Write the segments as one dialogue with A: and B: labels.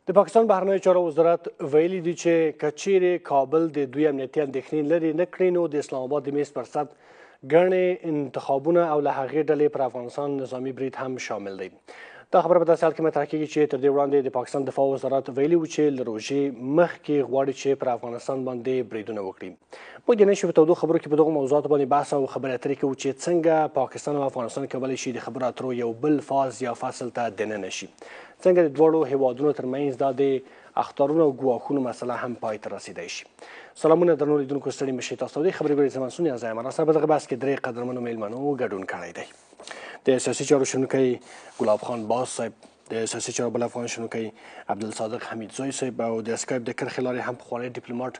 A: د پاکستان بهرنیو چارو وزارت ویلي دي چې که چیرې کابل د دوی امنیتي اندېښنې لرې نه کړي نو د اسلام آباد د میز پر سر ګڼې انتخابونه او له هغې ډلې پر افغانستان نظامي برید هم شامل دی. دا خبره په داسې حال کې مطرح کېږي چې تر دې وړاندې د پاکستان دفاع وزارت ویلي و چې له روژې مخکې غواړي چې پر افغانستان باندې بریدونه وکړي. موږ د نن شپې په تودو خبرو کې په دغو موضوعاتو باندې بحث او خبرې اترې کوو چې څنګه پاکستان او افغانستان کولی شي د خبرو اترو یو بل فاز یا فصل ته دننه شي، څنګه د دواړو هیوادونو ترمنځ دا د اخطارونو او ګواښونو مسله هم پای ته رسیدای شي. سلامونه درنو لیدونکو، ستړي مشئ. تاسو ته د خبرې ګوړې زمان سونی ازایم را سره په دغه بحث کې درې قدرمنو میلمنو ګډون کړی دی. د سیاسي چارو شنونکی ګلاب خان باز صاحب، د سیاسي چارو بل افغان شنونکی عبدالصادق حمیدزی صاحب او د اسکایپ د کرښې لارې هم پخوانی ډیپلوماټ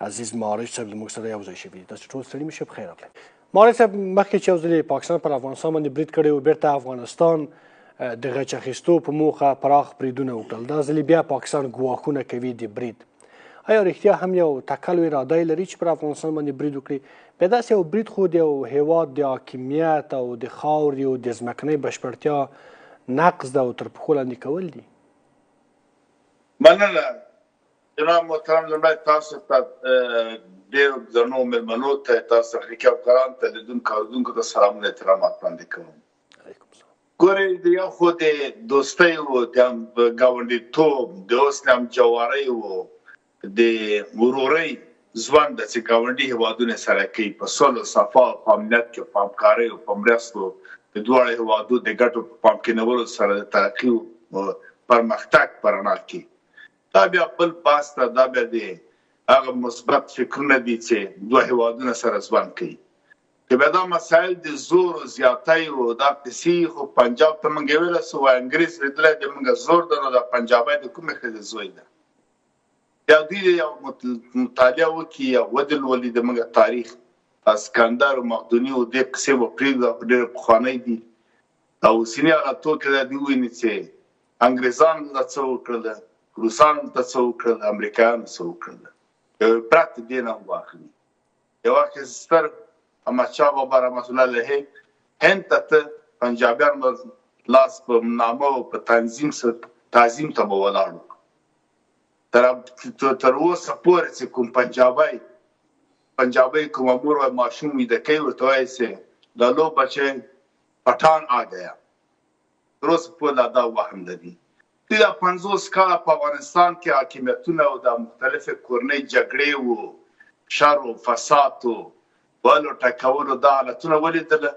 A: عزیز معارج صاحب له موږ سره یوځای شوي دي. تاسو ټول ستړي مشئ، په خیر راغلی. معارج صاحب، مخکې چې یو ځل پاکستان پر افغانستان باندې برید کړی و، بیرته افغانستان د غچ اخیستو په موخه پراخ بریدونه وکړل. دا ځل بیا پاکستان ګواښونه کوي د برید. آیا رښتیا هم یو تکل و اراده یې لري چې پر افغانستان باندې برید وکړي؟ بیا داسې یو برید خو د یو هیواد د حاکمیت او د خاورې او د ځمکنۍ بشپړتیا نقض ده او تر پښو لاندې کول دي.
B: مننه جناب محترم. لومړی تاسو ته ډېرو درنو مېلمنو ته، تاسو تخنیکي افغانانو ته، لیدونکو او اورېدونکو ته سلامونه احترامات وړاندې کوم. ګورئ، د یو خو د دوستۍ و، د ګاونډیتوب، د اوس هم جوارۍ و، د ورورۍ ژوند ده چې ګاونډي هېوادونه سره کوي په صلح، صفا او په امنیت کې، په همکارۍ او په مرستو د دواړو هېوادو د ګټو په پام کې نیولو سره د ترقي او پرمختګ په رڼا کې. دا بیا بل بحث ده، دا بیا د هغه مثبت فکرونه دي چې دوه هېوادونه سره ژوند کوي. که بیا دا مسایل د زور او زیاتۍ و، دا پیسې خو پنجاب ته موږ ویلی سو انګریز لیدلی د موږ زور ده، نو دا پنجابی د کومې ښځې زوی ده؟ یا دوی یو مطالعه وکړي یا ولولي د موږ تاریخ، اسکندر او مقدوني او دې قصې به پرېږدو، ډېرې پخوانۍ دي. او اوسني حالت کې دا دوی وویني چې انګریزانو ته څه وکړله، روسانو ته څه وکړل، امریکایانو څه وکړل. یو عبرت دې نه واخلي. یو وخت ستر احمدشاه بابا رحمة الله علیه هند ته پنجابیانو لاس په نامه او په تعظیم ته به ولاړو. تر اوسه پورې چې کوم پنجابی کوم مور و ماشوم ویده کوي، ورته وایي چې لالو بچه پټان آ گیا. تر اوسه پورې دا وهم لري. دوی د 50 کاله په افغانستان کې حاکمیتونه او د مختلفې کورنۍ جګړې و، شر او فساد و بلو ټکولو دا حالتونه ولیدله.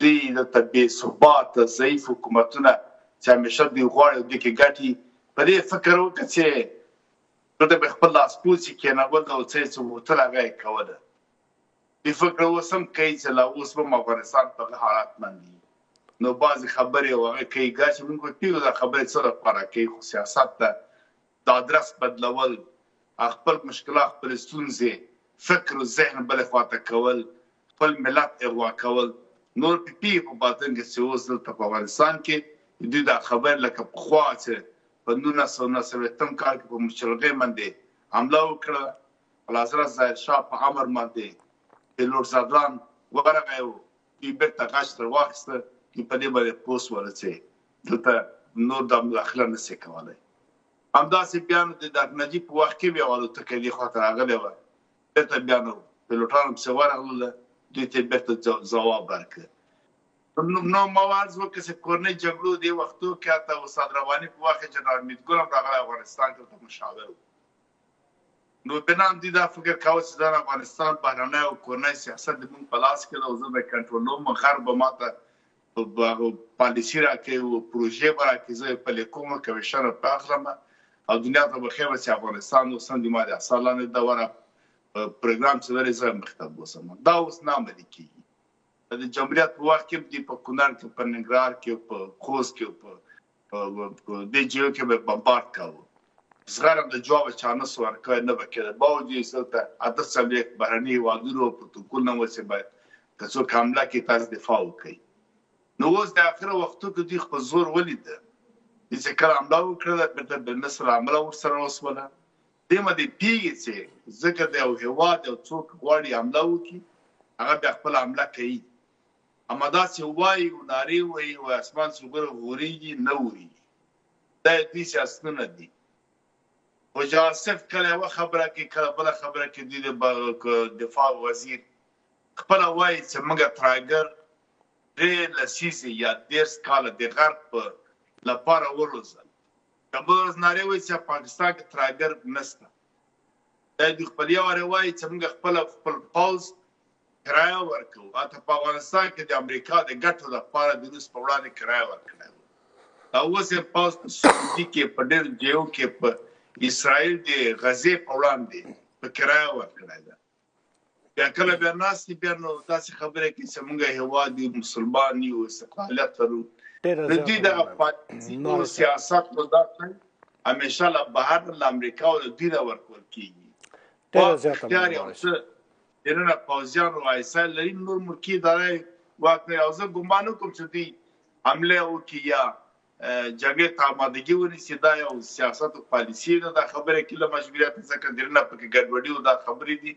B: دوی دلته بې ثباته ضعیف حکومتونه چې همیشه دوی غواړي دوی کې ګټي، په دې فکر وکړه چې دلته به خپل لاسپوڅي کېنول او څه یې څه وتل هغه یې کوله. دې فکر اوس هم کوي چې لا اوس به افغانستان په هغه حالت باندې نو بعضې خبرې او هغه کوي. ګر چې موږ پوهېږو دا خبرې څه لپاره کوي، خو سیاست ته د ادرس بدلول، خپل مشکلات، خپلې ستونزې، فکر او ذهن بلې خواته کول، خپل ملت اغوا کول، نور پې په باطن کې چې اوس دلته په افغانستان کې دوی دا خبرې لکه پخوا چې په 1990 کال کې په مشرغې باندې حمله وکړه، اعلیحضرت ظاهر شاه په امر باندې د لورډ زدران ورغی او دوی بېرته غچ تر واخیسته. دوی په دې باندې پوه شول چې دلته نور دا مداخله نه شي کولی. همداسې بیا نو د ډاکټر نجیب په وخت کې بیا الوتکه دې خواته راغلې وه، بېرته بیا نو پیلوټانو پسې ورغلله، دوی ته یې بېرته ځواب ورکړه. نو ما عرض وکړه چې کورنۍ جګړو دې وختو کې حتی استاد رواني په وخت کې جنرال میرګل هم راغلی افغانستان کې ورته مشاور و. نو بنا دوی دا فکر کاوه چې دا افغانستان بهرنی او کورنی سیاست د موږ په لاس کې ده او زه به یې کنټرولوم، غرب به ماته پالیسي راکوي او پروژې به راکوي، زه یې پلې کوم، کمیشن به اخلم او دنیا ته به ښیم چې افغانستان اوس هم د ما د اثر لاندې ده وره پروګرام چې لري زه مخې ته بوځم. دا اوس نه عملي کېږي. د جمهوریت په وخت کې دوی په کونړ کې، په ننګرهار کې، په خوست کې، په دې ځایو کې به بمبارد کاوه. زغر هم د جواب چا نه سو ورکوی، نه به کېده. باوجود دلته 48 بهرني هېوادونو پروتوکول نه و چې باید که څوک حمله کړي تاسو دفاع وکړئ. نو اوس د اخره وختو کې دوی خپل زور ولیده. دوی چې کله حمله وکړله، بېرته د مصر حمله ورسره وسوله. دې باندې پوهېږي چې ځکه د یو هېواد یو څوک غواړي حمله وکړي، هغه بیا خپله حمله کوي. اما داسې وایي او نارې وایي او اسمان څوګره غورېږي، نه ورېږي. دا یې دوی سیاستونه دي. خواجه آصف کله یوه خبره کوي کله بله خبره کوي د دفاع وزیر خپله وایي چې موږ ترهګر درې لسیزې یا 10 کاله د غرب په لپاره وروزل که بله ورځ نارې وایي چې پاکستان کې ترهګر نشته دا دوی خپل یو وارې وایي چې موږ خپل پوځ کرایه ورکوو حتی په افغانستان کې د امریکا د ګټو لپاره د روس په وړاندې کرایه ورکړی و او اوس یې پوځ په سعودي کې په ډېر ځایو کې په اسرائیل د غزې په وړاندې په کرایه ورکړی ده بیا کله بیا ناست دي بیا نو داسې خبرې کوي چې موږ هېواد یو مسلمان یو استقلالیت لرو د دوی دغه پالیسي سیاست نو دا همیشه له بهر له امریکا او له دوی نه ورکول کېږي اختیار یو څه دننه پوځیان او اسرائیل لري نور ملکي ادارې واک نه او زه ګمان کوم چې دوی حمله وکړي یا جګړې ته آمادګي ونیسي دا یو سیاست او پالیسي ده دا خبره کې له مشروعیت څخه دننه پکې ګډوډي او دا خبرې دي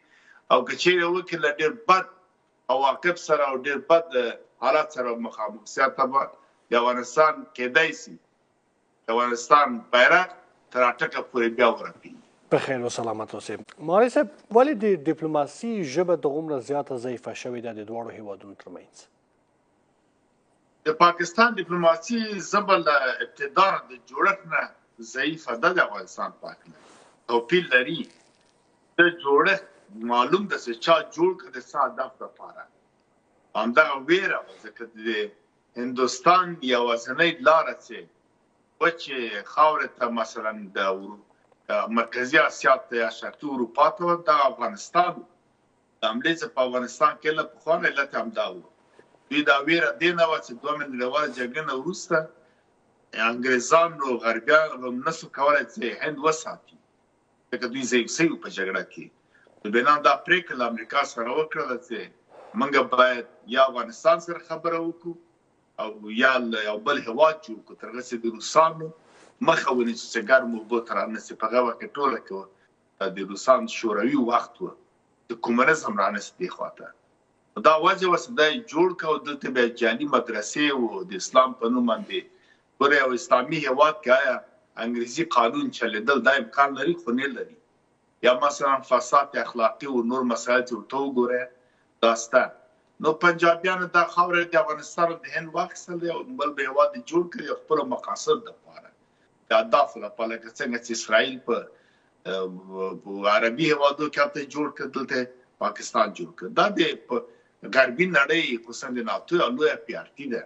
B: او که چیرې وکړي له ډېر بد عواقب سره او ډېر بد حالات سره مخامخ سیاست به د افغانستان کېدای شي د افغانستان بیرغ تر اټکه پورې بیا ورپي
A: بخیر و سلامت اوسئ. مهاري صاحب ولې د ډیپلوماسي ژبه دومره زیاته ضعیفه شوې ده د دواړو هیوادونو ترمنځ؟
B: د پاکستان ډیپلوماسي ژبه له ابتدا د جوړښت نه ضعیفه ده د افغانستان پاک نه توپیر لري د جوړښت معلوم ده چې چا جوړ کړ د څه هدف لپاره همدغه ویره ځکه د هندوستان یوازینۍ لاره چې وچې خاورې ته مثلا د مرکزی آسیا ته یا شرقي اروپا ته د افغانستان د حملې څخه په افغانستان کې له پخوانۍ علت همدا و دوی دا ویره دې نه وه چې 2 نړیواله جګړې نه وروسته انګریزان او غربیان هم نسو کولی چې هند وساتي ځکه دوی ضعیف شوي په جګړه کې نو بنا دا پرېکړه له امریکا سره وکړله چې موږ باید یا افغانستان سره خبره وکړو او یا یو بل هېواد جوړ کړو تر هغه چې د روسانو مخه ونیسو چې ګرم اوبو ته رانسي په هغه وخت کې ټوله کې د روسان شوروي وخت و د کومونیزم رانسي دې خواته دا وجه وه چې دا یې جوړ کړه او دلته بیا جعلي مدرسې و د اسلام په نوم باندې ګوره یو اسلامي هېواد کې آیا انګریزي قانون چلېدل دا امکان لري خو نه لري یا مثلا فساد اخلاقي او نور مسایل چې ورته وګوره دا شته نو پنجابیانو دا خاوره د افغانستان د هند واخیستل او بل به هېواد یې جوړ کړي خپلو مقاصد دپاره د اهدافو لپاره لکه څنګه چې اسرائیل په عربي هېوادو کې هلته جوړ کړ دلته پاکستان جوړ کړ دا د غربي نړۍ خصوصا د ناتو یوه لویه پیارتي ده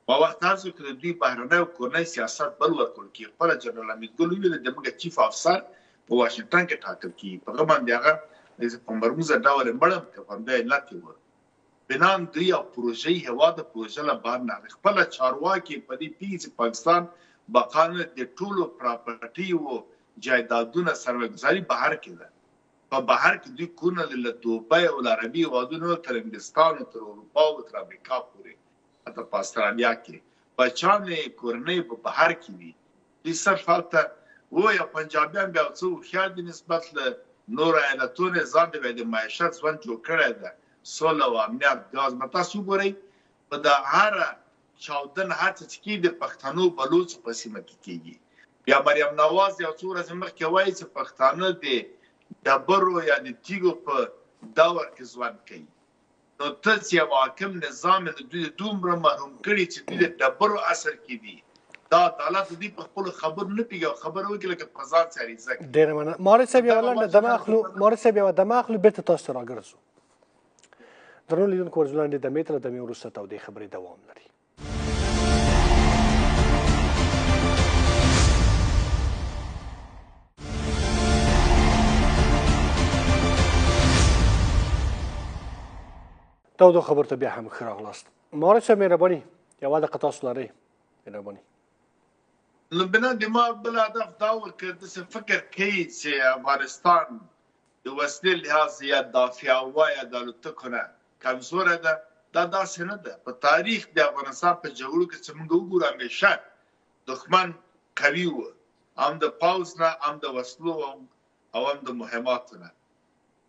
B: په وخت هڅو کې د دوی بهرنی او کورنی سیاست بل ورکول کېږي خپله جنرال حمید ګل وویل د موږ چیف افسر په واشنګټن کې ټاکل کېږي په هغه باندې هغه په مرموزه ډول یې مړم کړ په همدا علت یې و بنان دوی یو پروژې هېواد د پروژه له بهر نه خپله چارواکي په دې پوهېږي چې پاکستان بقانه د ټولو پراپرټي او جایدادونه سرمایه‌ګذاري بهر کې ده په بهر کې دوی کورونه له دوبۍ او عربي هېوادونو تر انګلستان تر اروپا او تر امریکا پورې حتی په استرالیا کې بچیانې کورنۍ په بهر کې وي دوی صرف هلته ووایه پنجابیان بیا څه هوښیار دي نسبت له نورو ایالتونو ځان د د معیشت ژوند جوړ کړی ده سوله او امنیت ګاز به تاسو وګورئ په د هره چاودن هر څه چې کېږي د پښتنو بلوڅو په سیمه کې کېږي بیا مریم نواز یو څو ورځې مخکې وایي چې پښتانه د ډبرو یا د تیږو په دور کې ژوند کوي نو ته چې یو حاکم نظام د دوی دومره محروم کړي چې دوی د ډبرو اثر کې دي دا عدالت دوی په خپلو خبرو نه پوهېږي او خبره وکړي لکه په ځان څه عریضه کړي
A: ډېره مننه مهاري صاحب یوه لنډه دمه اخلو مهاري صاحب یوه دمه اخلو بېرته تاسو ته راګرځو درنو لیدونکو ورځو لاندې دمې تر دمې وروسته تودې خبرې دوام لري تودو خبر ته بیا هم ښه راغلاست مهاري صاحب مهرباني یوه دقیقه تاسو لرئ مهرباني
B: نو بنا د ما بل هدف دا و که داسې فکر کوي چې افغانستان د وسلې لحاظ یا دافعه یا د الوتکو نه کمزوره ده دا داسې نه ده په تاریخ د افغانستان په جګړو کې چې موږ وګورو همیشه دښمن قوي و هم د پوځ نه هم د وسلو او هم د مهماتو نه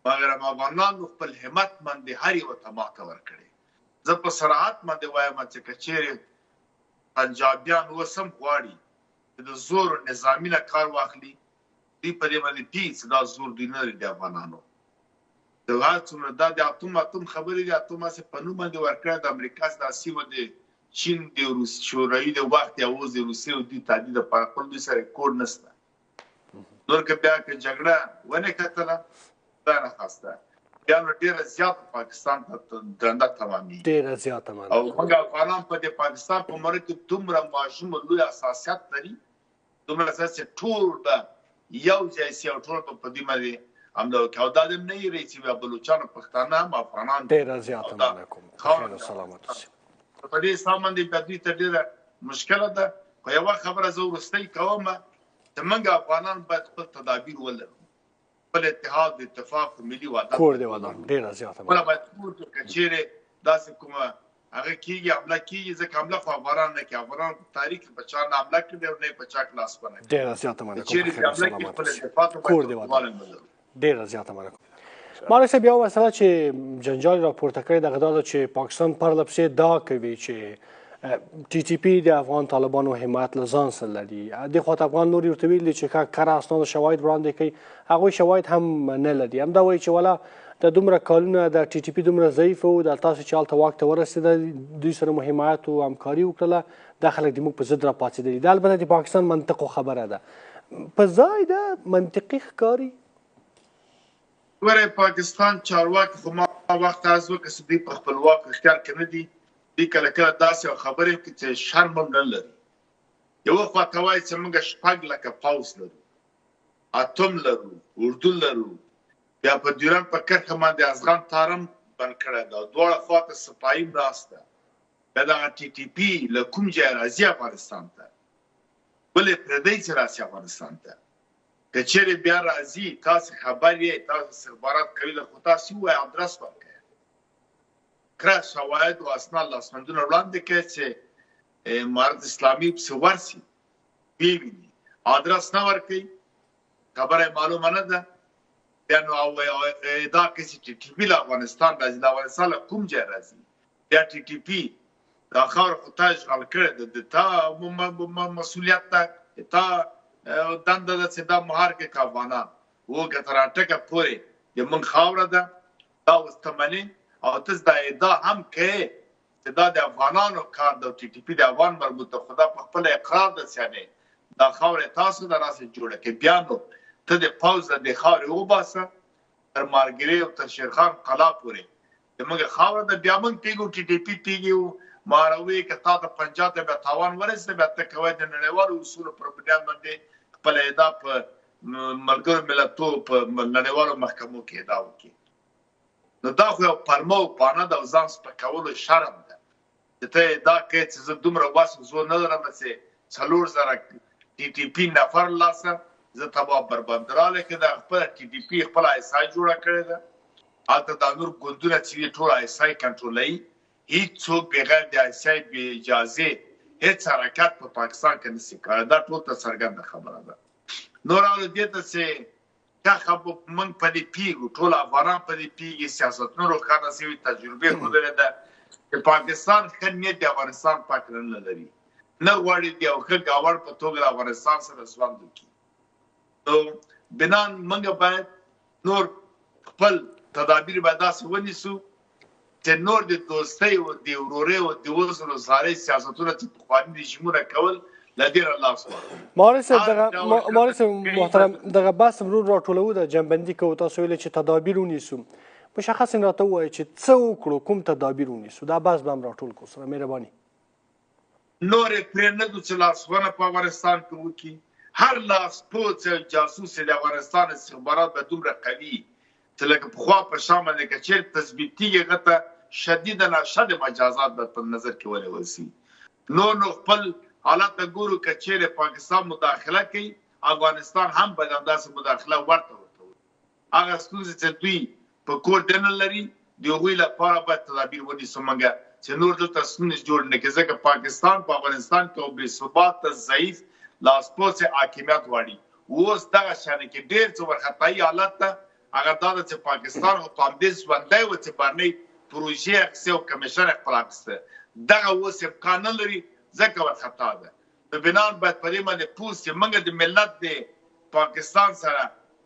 B: مګر افغانانو خپل همت باندې هر یوه ته ماته ورکړې زه په صراحت باندې وایم چې که چیرې پنجابیان اوس هم غواړي چې د زور نظامي نه کار واخلي دوی په دې باندې پی چې دا زور دوی نه لري د افغانانو د هغه څومره دا د اتوم خبرې دي اتوم هسې په نوم باندې ورکړی د امریکا د سیمه د چین د شوروي د وخت یا اوس د روسیې او دوی تادید لپاره خپل دوی سره کوډ نشته نور که بیا که جګړه ونه کتله دا نه خواسته بیا نو ډېره زیاته پاکستان ته درنده تمامېږي
A: ډېره زیاته مننه
B: او موږ افغانان په دې پاکستان په مړه کې دومره ماشوم لوی اساسیت لري دومره اساس ټول به یو ځای سي او ټول به په دې باندې همدا کوي او دا د نه یې رئیس بیا بلوچان پښتانه هم افغانان
A: ډېره زیاته مننه کوم خیر او سلامت اوسئ
B: په دې حساب باندې بیا دوی ته ډېره مشکله ده خو یوه خبره زه وروستۍ کوم چې موږ افغانان باید خپل تدابیر ولرو خپل اتحاد اتفاق ملي وحدت
A: کور دې ودان ډېره زیاته
B: خپله باید کور کې که چېرې داسې کومه هغه کېږي حمله کېږي ځکه حمله خو افغانان نه کوي افغانان په تاریخ کې په چا نه حمله کړې او نه یې په چا کلاس بنه کړې
A: ډېره زیاته مننه کوم
B: چېرې
A: خیر او
B: حمله کېږي
A: سلامت
B: خپل
A: اوسئ
B: دفاع ته
A: کور دې ودان ډېره زیاته مننه کوم مالک صاحب یوه مسله چې جنجال راپورته کړې دغه دا ده چې پاکستان پرله پسې ادعا کوي چې ټي ټي پي د افغان طالبانو حمایت له ځان سره لري دې خوا ته افغان نور ورته ویلي چې کره اسناد شواهد وړاندې کوي هغوی شواهد هم نه لري همدا وایي چې والا د دومره کالونه د ټي ټي پي دومره ضعیف و د تاسو چې هلته واک ته ورسېده دوی سره مو حمایت او همکاري وکړله دا خلک د موږ په ضد راپاڅېدلي دا البته د پاکستان منطقو خبره ده په ځای ده منطقي ښکاري
B: ګوره پاکستان چارواکي خو ما وخت عرض وکړه چې دوی په خپلواک اختیار کې نه دي دوی کله کله داسې خبرې کوي چې شرم هم نه لري یوه خوا ته وایي چې موږ 6 لکه پوځ لرو اتم لرو اردو لرو بیا په ډیورنډ په کرښه باندې افغان تارم بند کړی ده دواړه خوا ته سپایي مرسته بیا دغه ټي ټي پي له کوم ځایه راځي افغانستان ته ولې پردی چې راسي افغانستان ته که چېرې بیا راځي تاسې خبر یې تاسو استخبارات کوي خو تاسې ووایه ادرس ورکړئ کره شواهد او اسناد لاسوندونه وړاندې کړئ چې امارت اسلامي پسې ورسي ویې ویني ادرس نه ورکوي خبره یې معلومه نه ده بیا نو دا کسي ټي ټي پي له افغانستان راځي د افغانستان له کوم ځای راځي بیا ټي ټي پي دا خاوره خو تا اشغال کړې ده تا مسؤلیت ده تا دنده ده چې دا مهار کې که افغانان وکړه تر اټکه پورې د موږ خاوره ده دا اوس ته منې او ته دا ادعا هم کوې چې دا د افغانانو کار ده ټي ټي پي د افغان مربوط ده خو دا په خپله اقرار ده چې دا خاوره تاسو د راسې جوړه کړې بیا نو ته د پوځ د خاورې وباسه تر مارګرې او تر شیرخان قلعه پورې د موږ خاوره ده بیا موږ پیږو ټي ټي پي پیږو ماروي که تا د پنجاب ته بیا تاوان ورسېده بیا ته کوی د نړیوالو اصولو پر بنیاد باندې خپله ادعا په ملګرو ملتو په نړیوالو محکمو کې ادعا وکړي نو دا خو یو پلمه او پانه ده او ځان سپکولو شرم ده چې ته ادعا کوې چې زه دومره وس زور نه لرم چې 4,000 ټي ټي پي نفر لاسه زه تباه بربند راله کې دا خپله ټي ټي پي خپله آی اس آی جوړه کړې ده هلته دا نور ګوندونه چې ټول آی اس آی کنټرولوي هېڅوک بغیر د آی اس آی بې اجازې هېڅ حرکت په پاکستان کې نشي کولی دا ټول ته څرګنده خبره ده نور اولو دې ته چې موږ په دې پیږو ټول افغانان په دې پیږي سیاستونه روښانه شوي تجربې ښودلې ده چې پاکستان ښه نیت د افغانستان پاک کړل نه لري نه غواړي د یو ښه ګاونډ په توګه د افغانستان سره ژوند وکړي نو بنان موږ باید نور خپل تدابیر باید داسې ونیسو چې نور د دوستۍ او د ورورۍ او د وزرو سیاستونه چې پخواني رژیمونه کول
A: مارس محترم دغه بحث ورو راټولو د جنبندي کوو تاسو ویلې چې تدابیر ونیسو مشخص راته ووایئ چې څه وکړو کوم تدابیر ونیسو دا بحث به هم راټول کړو سره مهرباني
B: نورې پرېږدو چې لاسوهنه په افغانستان کې وکړي هر لاسپوڅ جاسوس د افغانستان استخبارات به دومره قوي چې لکه پخوا په شا باندې که چېرې تثبیت کېږي هغه ته شدیده ناشد مجازات به په نظر کې ونیول شي نو خپل حالت ته ګورو که چېرې پاکستان مداخله کوي افغانستان هم باید همداسې مداخله ورته وکړي هغه ستونزې چې دوی په کور دننه لري د هغوی لپاره باید تدابیر ونیسو موږ چې نور دلته ستونزې جوړ نه کړي ځکه پاکستان په افغانستان کې یو بېثباته ضعیف لاسپوڅی حاکمیت غواړي اوس دغه شانې کې ډېر څه وارخطایي حالت ده هغه دا ده چې پاکستان خو په همدې ژوندی و چې بهرنۍ پروژې اخیستې او کمیشن یې خپل اخیسته دغه اوس امکان نه لري ځکه وارخطا ده نو بنان باید په دې باندې پوه شي موږ د ملت د پاکستان سره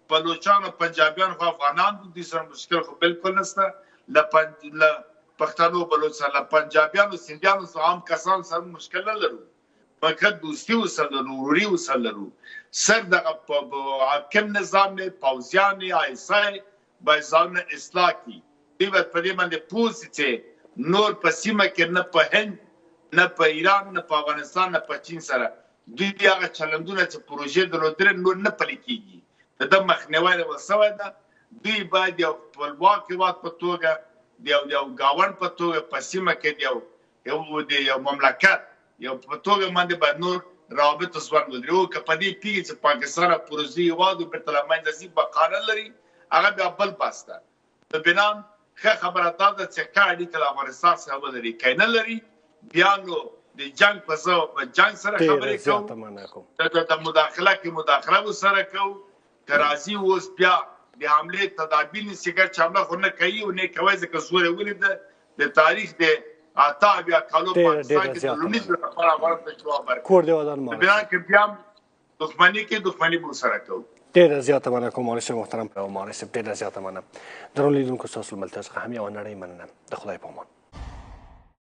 B: بلوچان او پنجابیان خو افغانان دي سره مشکل خو بالکل نشته ل پښتنو بلوچ سره پنجابیان او سندیانو سره عام کسان سره مشکل نه لرو فقط دوستی وسره وروري وسره سر د حاکم نظام نه پوزیان ایسای بایزان اصلاح کی دی په دې باندې پوسټ نور په سیمه کې نه په هند نه په ایران نه په افغانستان نه په چین سره دوی هغه چلندونه چې پروژې درلودل نور نه پلي کیږي د مخنیوي وسوي ده دوی باید یو خپلواک هیواد په توګه یو گاون په توګه په سیمه کې یو مملکت یو په توګه باندې باید نور روابط وسوان ولري او که په دې پیږي چې پاکستان پروژې هیواد په تلامین دسي بقانه لري هغه بیا بل پاسته د بنان خبره ده چې کاډي کله افغانستان سره ولري کینه لري بیا نو د جنگ په ځای جنگ سره خبرې کوو د مداخله کې مداخله وسره کوو کرازي اوس بیا د حمله تدابیر نسګر چامله خو نه کوي او نه کوي ځکه زوره ولید د تاریخ د اتا بیا کالو پاکستان کې د لومړي لپاره ورته جواب ورکړي
A: کور دی ودان ما
B: بیا کې بیا دښمنی کې دښمنی به سره کوو
A: ډېره زیاته مننه کوم مالک محترم او مالک ډېره زیاته مننه درون لیدونکو تاسو ملتزم هم یو نړۍ مننه د خدای په امان